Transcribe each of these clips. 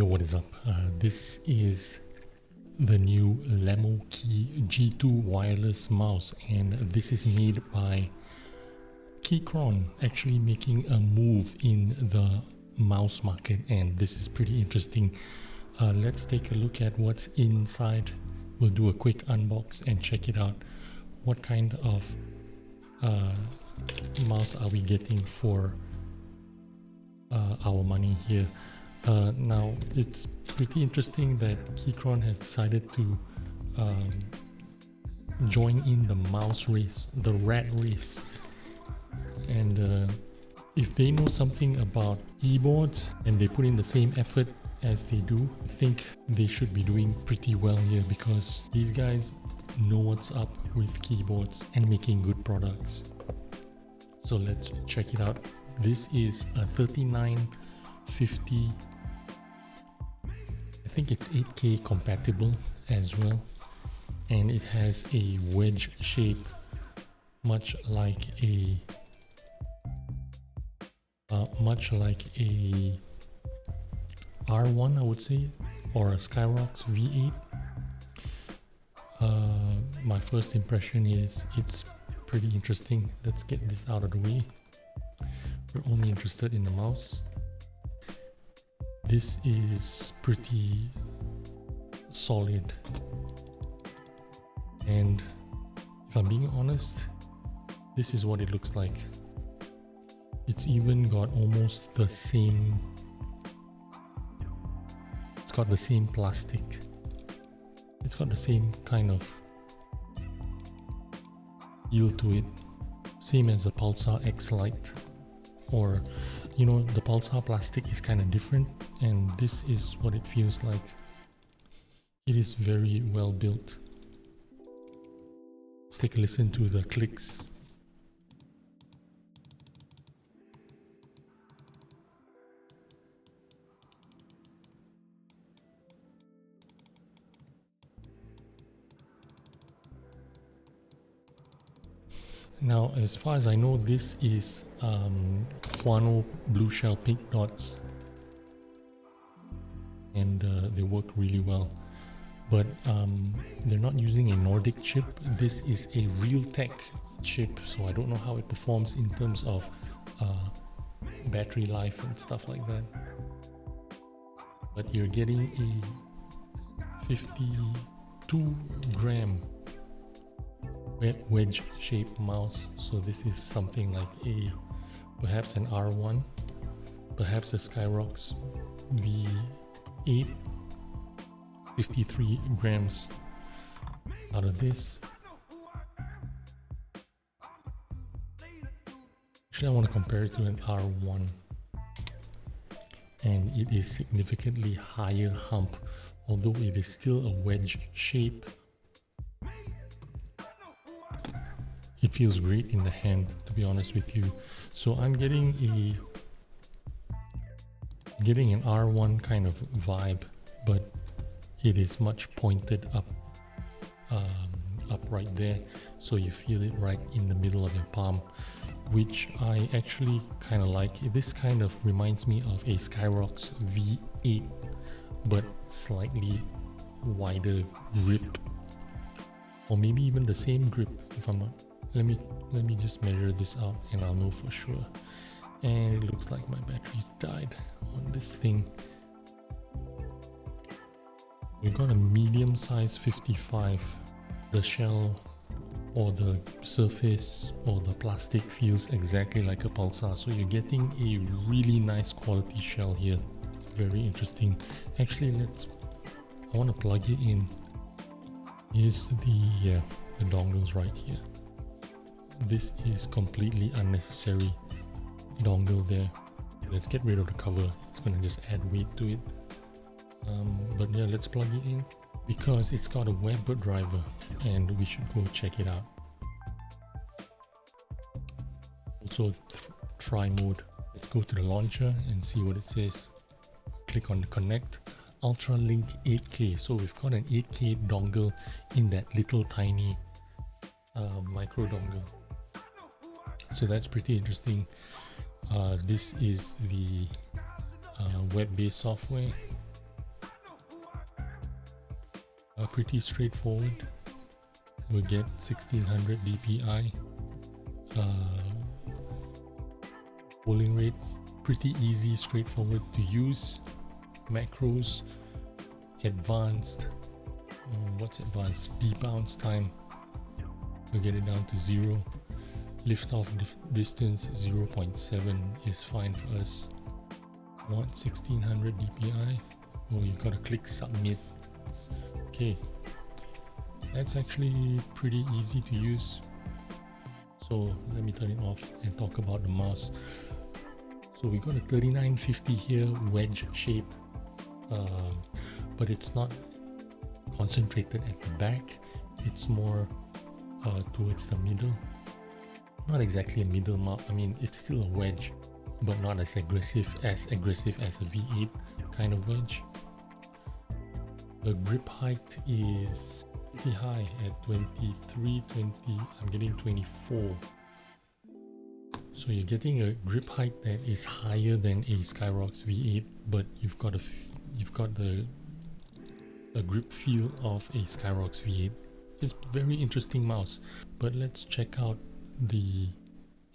Yo, what is up? This is the new Lemokey G2 wireless mouse, and this is made by Keychron, actually making a move in the mouse market, and this is pretty interesting. Let's take a look at what's inside. We'll do a quick unbox and check it out. What kind of mouse are we getting for our money here? Now, it's pretty interesting that Keychron has decided to join in the mouse race, the rat race. And if they know something about keyboards and they put in the same effort as they do, I think they should be doing pretty well here, because these guys know what's up with keyboards and making good products. So let's check it out. This is a 3950. I think it's 8K compatible as well, and it has a wedge shape, much like a R1, I would say, or a Skyrox V8. My first impression is it's pretty interesting. Let's get this out of the way. We're only interested in the mouse. This is pretty solid, and if I'm being honest, this is what it looks like. It's even got almost the same, it's got the same plastic, it's got the same kind of feel to it, same as the Pulsar X Lite, or you know, the Pulsar plastic is kind of different, and this is what it feels like. It is very well built. Let's take a listen to the clicks. Now, as far as I know, this is Huano blue shell pink dots, and they work really well. But they're not using a Nordic chip. This is a Realtek chip, so I don't know how it performs in terms of battery life and stuff like that. But you're getting a 52 gram wedge shaped mouse, so this is something like perhaps an R1, perhaps a Skyrox V8. 53 grams out of this. Actually, I want to compare it to an R1, and it is significantly higher hump, although it is still a wedge shape. It feels great in the hand, to be honest with you. So I'm getting an R1 kind of vibe, but it is much pointed up right there, so you feel it right in the middle of your palm, which I actually kind of like. This kind of reminds me of a Skyrox V8, but slightly wider grip, or maybe even the same grip. If I'm not, let me just measure this out and I'll know for sure. And it looks like my battery's died on this thing. We got a medium size 55. The shell or the surface or the plastic feels exactly like a Pulsar, so you're getting a really nice quality shell here. Very interesting. Actually, I want to plug it in. Here's the dongles right here. This is completely unnecessary dongle there. Let's get rid of the cover. It's gonna just add weight to it. But yeah, let's plug it in, because it's got a web driver and we should go check it out. Also try mode. Let's go to the launcher and see what it says. Click on the connect. Ultra Link 8K. So we've got an 8K dongle in that little tiny micro dongle. So that's pretty interesting. This is the web-based software. pretty straightforward. We'll get 1600 dpi. Polling rate, pretty easy, straightforward to use. Macros, advanced. What's advanced? Debounce time. We'll get it down to 0. Lift-off distance 0.7 is fine for us. Want 1600 dpi? Oh, you gotta click submit. Okay, that's actually pretty easy to use. So let me turn it off and talk about the mouse. So we got a 3950 here, wedge shape, but it's not concentrated at the back. It's more towards the middle. Not exactly a middle mouse. I mean, it's still a wedge, but not as aggressive as a V8 kind of wedge. The grip height is pretty high at 23, 20. I'm getting 24. So you're getting a grip height that is higher than a Skyrox V8, but you've got the grip feel of a Skyrox V8. It's very interesting mouse, but let's check out the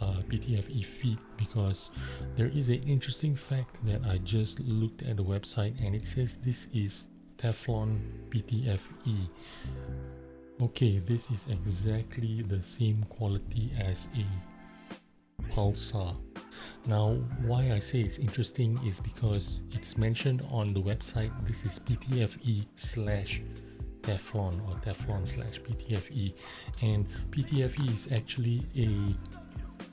PTFE feet, because there is an interesting fact that I just looked at the website and it says this is Teflon PTFE. Okay, this is exactly the same quality as a Pulsar. Now, why I say it's interesting is because it's mentioned on the website this is PTFE slash Teflon or Teflon slash PTFE, and PTFE is actually a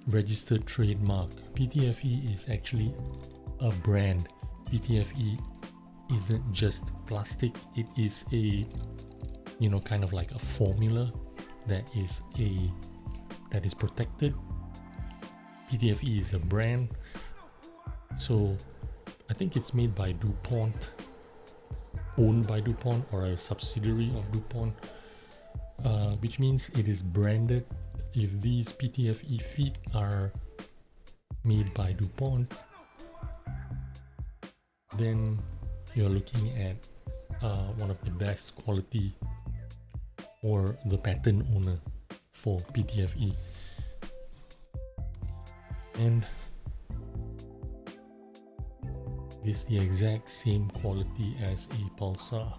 registered trademark. PTFE is actually a brand. PTFE isn't just plastic, it is a, you know, kind of like a formula that is protected. PTFE is a brand, so I think it's made by DuPont, owned by DuPont, or a subsidiary of DuPont, which means it is branded. If these PTFE feet are made by DuPont, then you're looking at one of the best quality, or the patent owner for PTFE. And it's the exact same quality as a Pulsar,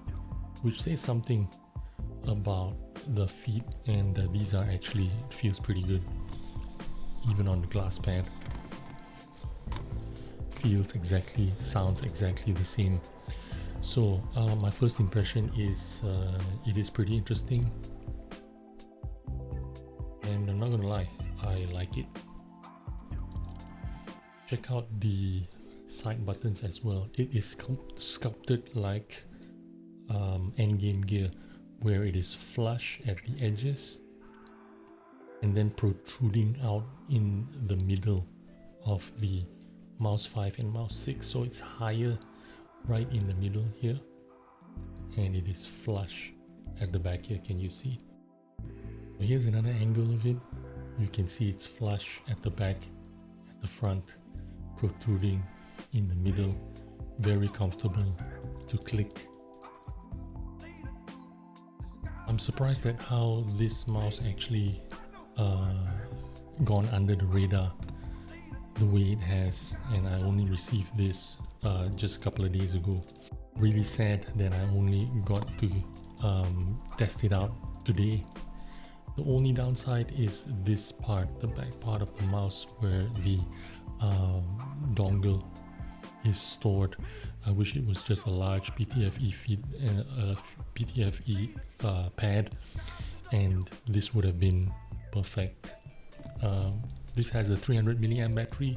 which says something about the feet, and these are actually, it feels pretty good even on the glass pad. Feels exactly, sounds exactly the same. So my first impression is it is pretty interesting, and I'm not gonna lie, I like it. Check out the side buttons as well. It is sculpted like endgame gear, where it is flush at the edges and then protruding out in the middle of the mouse 5 and mouse 6. So it's higher right in the middle here, and it is flush at the back here. Can you see? Here's another angle of it. You can see it's flush at the back, at the front, protruding in the middle. Very comfortable to click. I'm surprised at how this mouse actually gone under the radar the way it has, and I only received this just a couple of days ago. Really sad that I only got to test it out today. The only downside is this part, the back part of the mouse, where the dongle is stored. I wish it was just a large PTFE feed and a PTFE pad, and this would have been perfect. This has a 300 milliamp battery.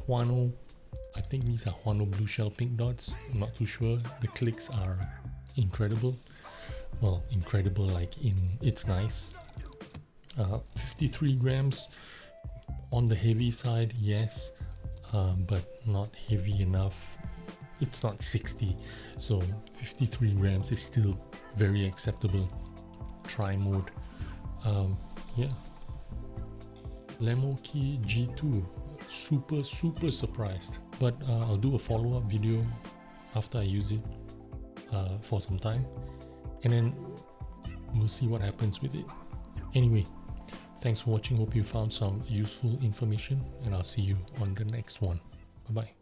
Huano, I think these are Huano blue shell pink dots. I'm not too sure. The clicks are incredible. Well, incredible like in it's nice. 53 grams on the heavy side, yes, but not heavy enough. It's not 60, so 53 grams is still very acceptable. Try mode. Yeah, Lemokey G2, super surprised, but I'll do a follow-up video after I use it for some time, and then we'll see what happens with it. Anyway, thanks for watching. Hope you found some useful information, and I'll see you on the next one. Bye bye.